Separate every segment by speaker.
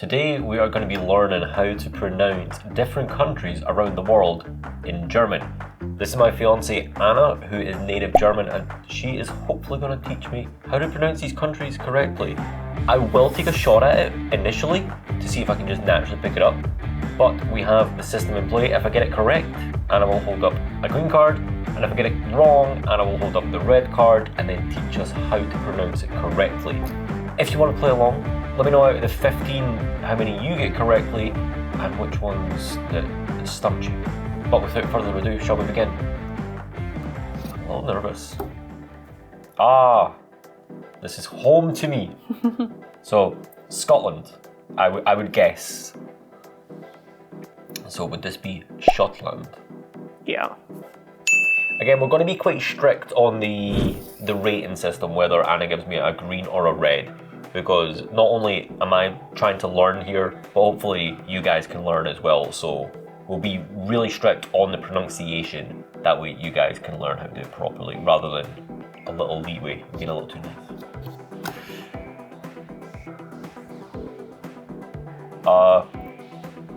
Speaker 1: Today we are going to be learning how to pronounce different countries around the world in German. This is my fiancée Anna, who is native German, and she is hopefully going to teach me how to pronounce these countries correctly. I will take a shot at it initially to see if I can just naturally pick it up, but we have the system in play. If I get it correct, Anna will hold up a green card, and if I get it wrong, Anna will hold up the red card and then teach us how to pronounce it correctly. If you want to play along, let me know out of the 15 how many you get correctly and which ones that stumped you. But without further ado, shall we begin? I'm a little nervous. This is home to me. So, Scotland, I would guess. So would this be Scotland?
Speaker 2: Yeah.
Speaker 1: Again, we're going to be quite strict on the rating system, whether Anna gives me a green or a red, because not only am I trying to learn here, but hopefully you guys can learn as well. So we'll be really strict on the pronunciation. That way you guys can learn how to do it properly, rather than a little leeway, being a little too nice.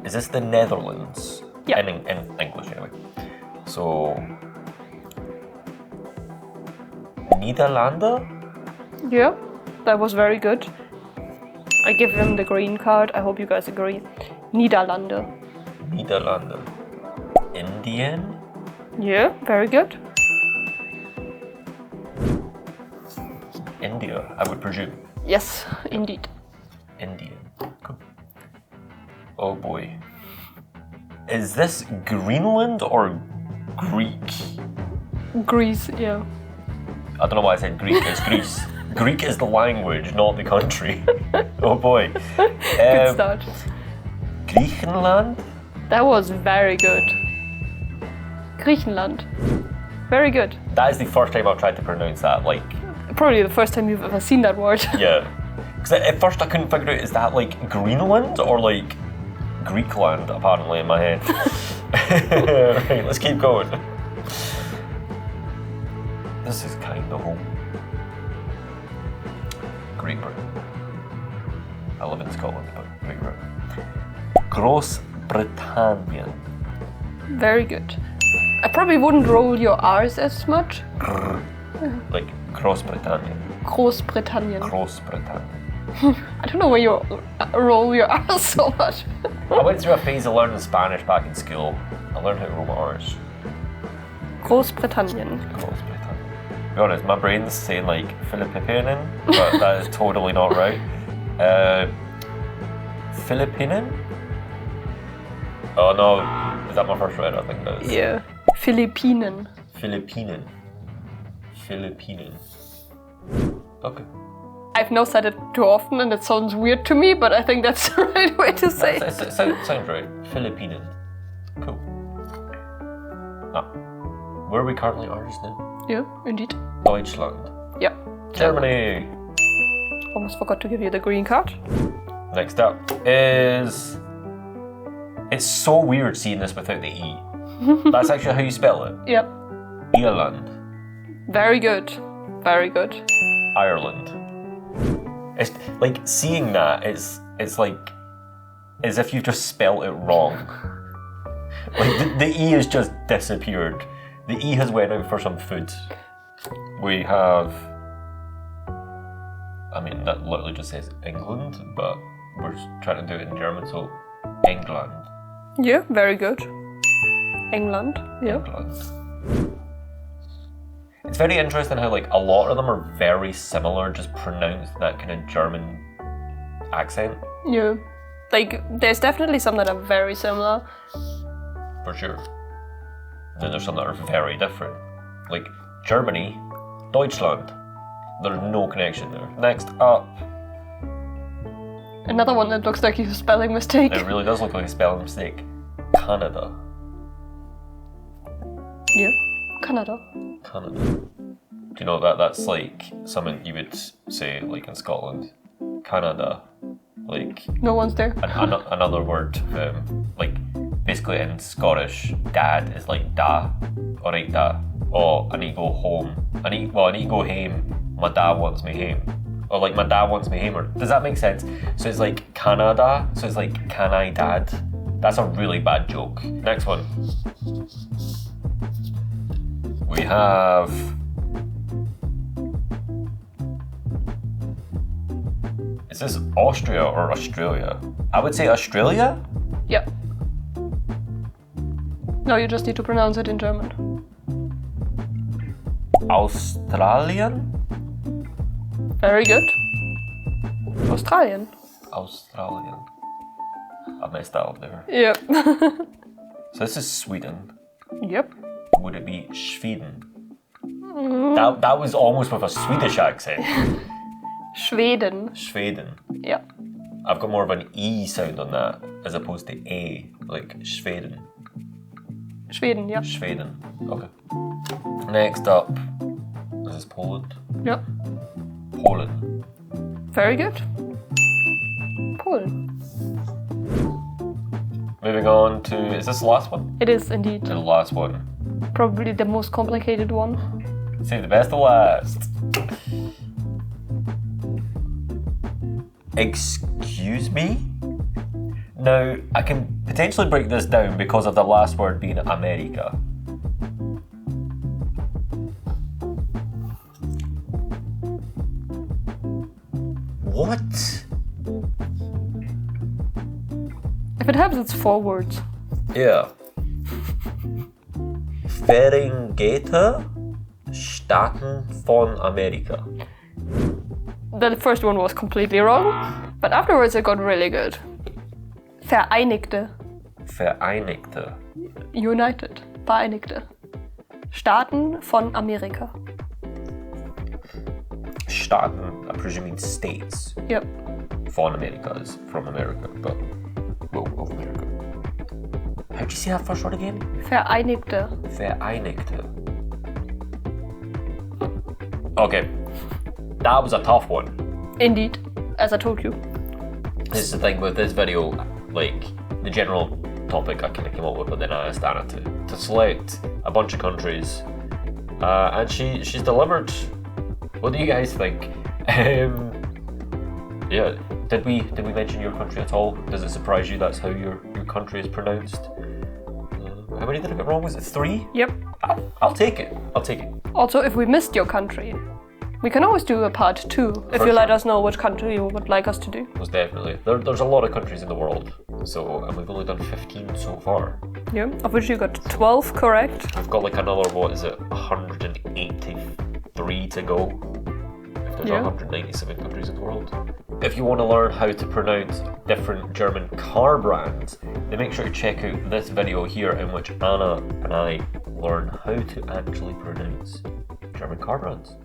Speaker 1: Is this the Netherlands?
Speaker 2: Yeah.
Speaker 1: In English, anyway. So, Nederlanden?
Speaker 2: Yeah, that was very good. I give him the green card. I hope you guys agree. Niederlande.
Speaker 1: Nederlanden. Indian?
Speaker 2: Yeah, very good.
Speaker 1: India, I would presume.
Speaker 2: Yes, indeed.
Speaker 1: Indian. Cool. Oh boy. Is this Greenland or Greek?
Speaker 2: Greece, yeah.
Speaker 1: I don't know why I said Greek, it's Greece. Greek is the language, not the country. Oh boy.
Speaker 2: Good start.
Speaker 1: Griechenland?
Speaker 2: That was very good. Griechenland. Very good.
Speaker 1: That is the first time I've tried to pronounce that, like,
Speaker 2: Probably the first time you've ever seen that word.
Speaker 1: yeah. Because at first I couldn't figure out, is that like Greenland or like Greekland, apparently, in my head. Right, let's keep going. This is kind of home. Great Britain. I live in Scotland, but Great Britain. Großbritannien.
Speaker 2: Very good. I probably wouldn't roll your R's as much.
Speaker 1: Like Großbritannien.
Speaker 2: Großbritannien.
Speaker 1: Großbritannien.
Speaker 2: I don't know why you roll your R's so much.
Speaker 1: I went through a phase of learning Spanish back in school. I learned how to roll my R's.
Speaker 2: Großbritannien.
Speaker 1: Großbritannien. To be honest, my brain's saying like Philippinen, but that is totally not right. Philippinen? Oh no, is that my first word? I think that is.
Speaker 2: Yeah. Philippinen.
Speaker 1: Philippinen. Philippinen. Okay.
Speaker 2: I've not said it too often and it sounds weird to me, but I think that's the right way to say it.
Speaker 1: Sounds right. Philippinen. Cool. Now, where are we currently are just now?
Speaker 2: Yeah, indeed.
Speaker 1: Deutschland.
Speaker 2: Yeah.
Speaker 1: Germany.
Speaker 2: Almost forgot to give you the green card.
Speaker 1: Next up is... It's so weird seeing this without the E. That's actually how you spell it.
Speaker 2: Yep.
Speaker 1: Ireland.
Speaker 2: Very good. Very good.
Speaker 1: Ireland. It's like seeing that, it's like as if you just spelled it wrong. Like the E has just disappeared. The E has went out for some food. We have, I mean, that literally just says England, but we're trying to do it in German, so England.
Speaker 2: Yeah, very good. England. Yeah.
Speaker 1: England. It's very interesting how like a lot of them are very similar, just pronounced in that kind of German accent.
Speaker 2: Yeah. Like, there's definitely some that are very similar.
Speaker 1: For sure. Then there's some that are very different. Like Germany, Deutschland. There's no connection there. Next up.
Speaker 2: Another one that looks like a spelling mistake.
Speaker 1: It really does look like a spelling mistake. Canada.
Speaker 2: Yeah. Canada.
Speaker 1: Canada. Do you know that's like something you would say like in Scotland? Canada. Like
Speaker 2: No one's there.
Speaker 1: another word. Like basically in Scottish, dad is like da. Alright da. Oh, I need to go home. I need to go home. My dad wants me home. Or like my dad wants me hammered. Does that make sense? So it's like Canada, so it's like can I dad? That's a really bad joke. Next one. We have... Is this Austria or Australia? I would say Australia?
Speaker 2: Yep. No, you just need to pronounce it in German.
Speaker 1: Australian?
Speaker 2: Very good. Australien.
Speaker 1: Australian. I messed that up there.
Speaker 2: Yep.
Speaker 1: So this is Sweden.
Speaker 2: Yep.
Speaker 1: Would it be Sweden? That was almost with a Swedish accent.
Speaker 2: Schweden.
Speaker 1: Sweden.
Speaker 2: Yep.
Speaker 1: I've got more of an E sound on that as opposed to A, like Sweden.
Speaker 2: Schweden, yep.
Speaker 1: Sweden. Okay. Next up, this is Poland.
Speaker 2: Yep.
Speaker 1: Poland.
Speaker 2: Very good. Poland.
Speaker 1: Moving on to, is this the last one?
Speaker 2: It is indeed.
Speaker 1: The last one.
Speaker 2: Probably the most complicated one.
Speaker 1: Save the best to last. Excuse me? Now, I can potentially break this down because of the last word being America. What?
Speaker 2: If it helps, it's 4 words.
Speaker 1: Yeah. Vereinigte Staaten von Amerika.
Speaker 2: The first one was completely wrong, but afterwards it got really good. Vereinigte.
Speaker 1: Vereinigte.
Speaker 2: United. Vereinigte. Staaten von Amerika.
Speaker 1: Staaten, I presume means states.
Speaker 2: Yep.
Speaker 1: Von America is from America, but well, of America. How'd you say that first word again?
Speaker 2: Vereinigte.
Speaker 1: Vereinigte. Okay, that was a tough one.
Speaker 2: Indeed, as I told you.
Speaker 1: This is the thing with this video, like the general topic I kind of came up with, but then I asked Anna to select a bunch of countries, and she's delivered. What do you guys think? Yeah, did we mention your country at all? Does it surprise you that's how your country is pronounced? How many did I get wrong? Was it 3?
Speaker 2: Yep.
Speaker 1: I'll take it. I'll take it.
Speaker 2: Also, if we missed your country, we can always do a part 2 if
Speaker 1: For
Speaker 2: you let
Speaker 1: sure.
Speaker 2: us know which country you would like us to do.
Speaker 1: Most definitely. There's a lot of countries in the world, so and we've only done 15 so far.
Speaker 2: Yeah, of which you got 12 correct.
Speaker 1: I've got like another, what is it, 183 to go. If there's
Speaker 2: Yeah.
Speaker 1: 197 countries in the world. If you want to learn how to pronounce different German car brands, then make sure to check out this video here in which Anna and I learn how to actually pronounce German car brands.